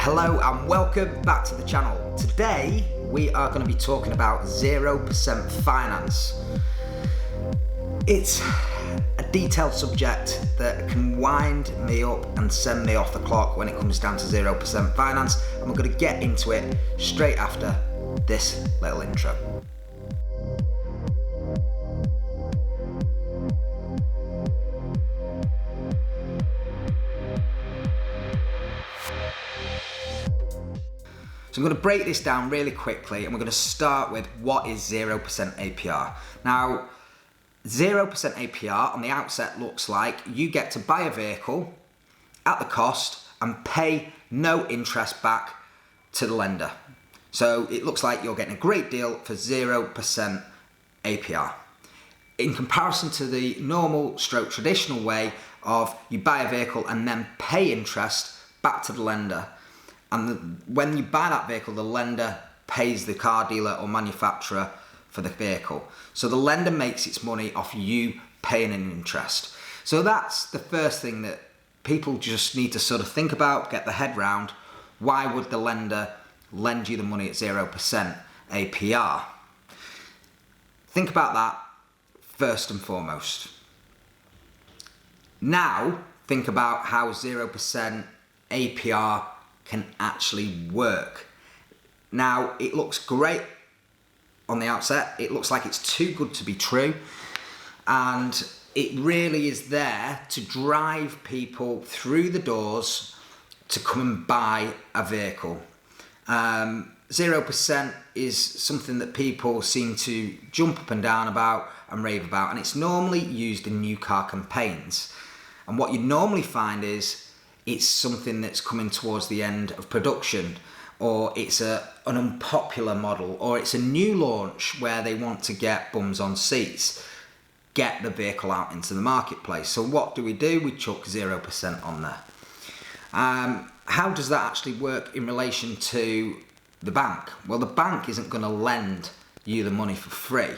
Hello and welcome back to the channel. Today we are going to be talking about 0% finance. It's a detailed subject that can wind me up and send me off the clock when it comes down to 0% finance, and we're going to get into it straight after this little intro. So I'm going to break this down really quickly, and we're going to start with what is 0% APR. Now, 0% APR on the outset looks like you get to buy a vehicle at the cost and pay no interest back to the lender. So it looks like you're getting a great deal for 0% APR. In comparison to the normal stroke traditional way of you buy a vehicle and then pay interest back to the lender. And when you buy that vehicle, the lender pays the car dealer or manufacturer for the vehicle. So the lender makes its money off you paying an interest. So that's the first thing that people just need to sort of think about, get their head round. Why would the lender lend you the money at 0% APR? Think about that first and foremost. Now, think about how 0% APR can actually work. Now, it looks great on the outset. It looks like it's too good to be true, and it really is there to drive people through the doors to come and buy a vehicle. 0% is something that people seem to jump up and down about and rave about, and it's normally used in new car campaigns. And what you normally find is it's something that's coming towards the end of production, or it's an unpopular model, or it's a new launch where they want to get bums on seats, get the vehicle out into the marketplace. So what do? We chuck 0% on there. How does that actually work in relation to the bank? Well, the bank isn't going to lend you the money for free.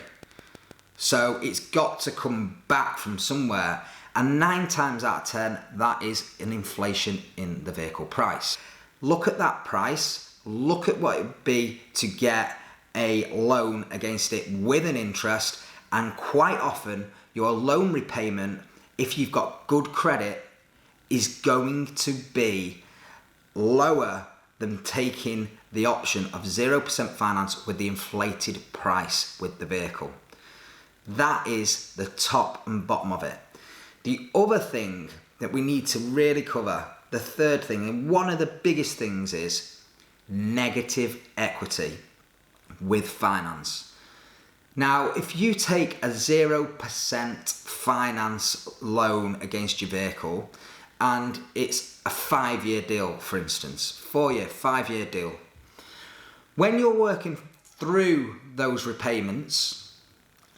So it's got to come back from somewhere. And 9 times out of 10, that is an inflation in the vehicle price. Look at that price, look at what it would be to get a loan against it with an interest, and quite often your loan repayment, if you've got good credit, is going to be lower than taking the option of 0% finance with the inflated price with the vehicle. That is the top and bottom of it. The other thing that we need to really cover, the third thing, and one of the biggest things, is negative equity with finance. Now, if you take a 0% finance loan against your vehicle, and it's a 5-year deal, for instance, 4-year, 5-year deal, when you're working through those repayments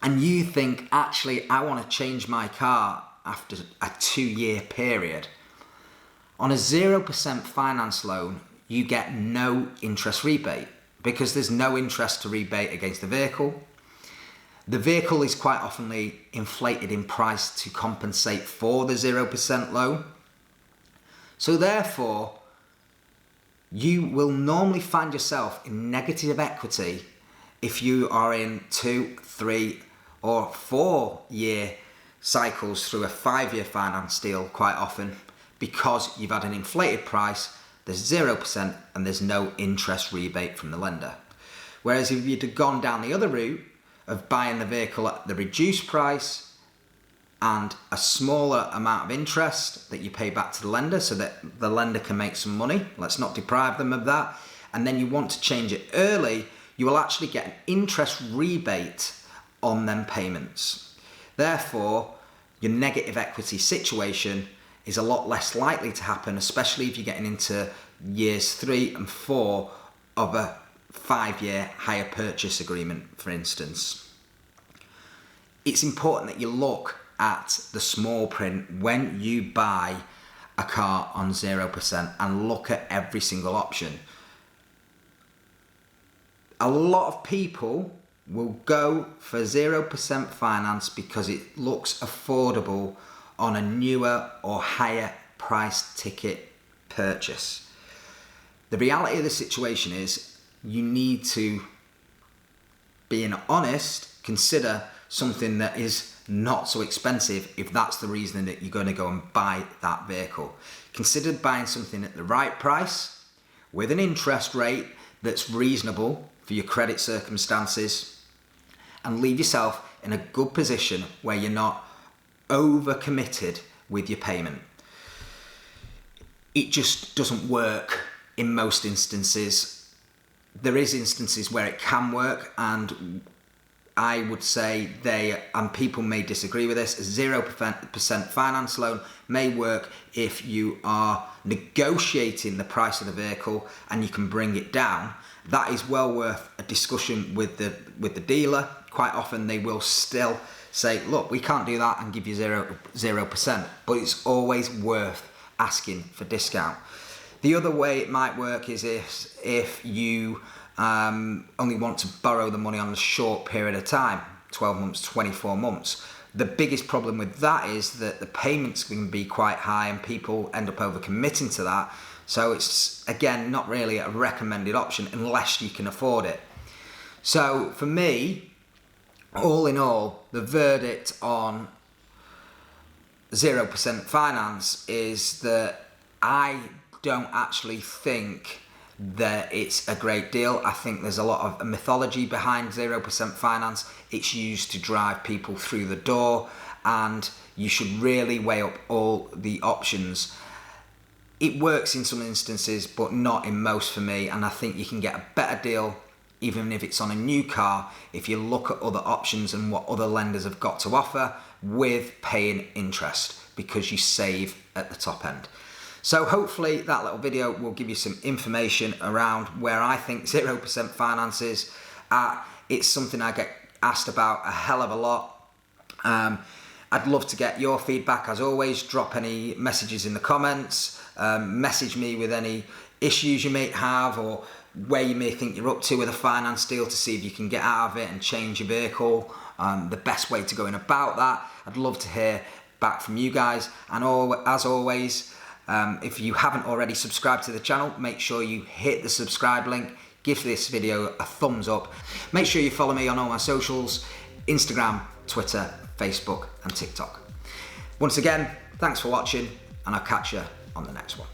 and you think, actually, I want to change my car after a 2-year period, on a 0% finance loan, you get no interest rebate because there's no interest to rebate against the vehicle. The vehicle is quite often inflated in price to compensate for the 0% loan. So therefore, you will normally find yourself in negative equity if you are in 2, 3, or 4-year cycles through a 5-year finance deal quite often, because you've had an inflated price, there's 0% and there's no interest rebate from the lender. Whereas if you'd have gone down the other route of buying the vehicle at the reduced price and a smaller amount of interest that you pay back to the lender so that the lender can make some money, let's not deprive them of that, and then you want to change it early, you will actually get an interest rebate on them payments. Therefore, your negative equity situation is a lot less likely to happen, especially if you're getting into years 3 and 4 of a 5-year hire purchase agreement, for instance. It's important that you look at the small print when you buy a car on 0% and look at every single option. A lot of people will go for 0% finance because it looks affordable on a newer or higher price ticket purchase. The reality of the situation is you need to, being honest, consider something that is not so expensive if that's the reason that you're going to go and buy that vehicle. Consider buying something at the right price with an interest rate that's reasonable for your credit circumstances, and leave yourself in a good position where you're not over-committed with your payment. It just doesn't work in most instances. There is instances where it can work, and I would say and people may disagree with this, a 0% finance loan may work if you are negotiating the price of the vehicle and you can bring it down. That is well worth a discussion with the dealer. Quite often they will still say, look, we can't do that and give you 0%, but it's always worth asking for discount. The other way it might work is if you only want to borrow the money on a short period of time, 12 months, 24 months. The biggest problem with that is that the payments can be quite high and people end up overcommitting to that. So it's, again, not really a recommended option unless you can afford it. So for me, all in all, the verdict on 0% finance is that I don't actually think that it's a great deal. I think there's a lot of mythology behind 0% finance. It's used to drive people through the door, and you should really weigh up all the options. It works in some instances, but not in most for me, and I think you can get a better deal even if it's on a new car if you look at other options and what other lenders have got to offer with paying interest, because you save at the top end. So hopefully that little video will give you some information around where I think 0% finance is. It's something I get asked about a hell of a lot. I'd love to get your feedback. As always, drop any messages in the comments, message me with any issues you may have or where you may think you're up to with a finance deal to see if you can get out of it and change your vehicle, the best way to go in about that. I'd love to hear back from you guys. And as always, if you haven't already subscribed to the channel, make sure you hit the subscribe link, give this video a thumbs up. Make sure you follow me on all my socials, Instagram, Twitter, Facebook and TikTok. Once again, thanks for watching, and I'll catch you on the next one.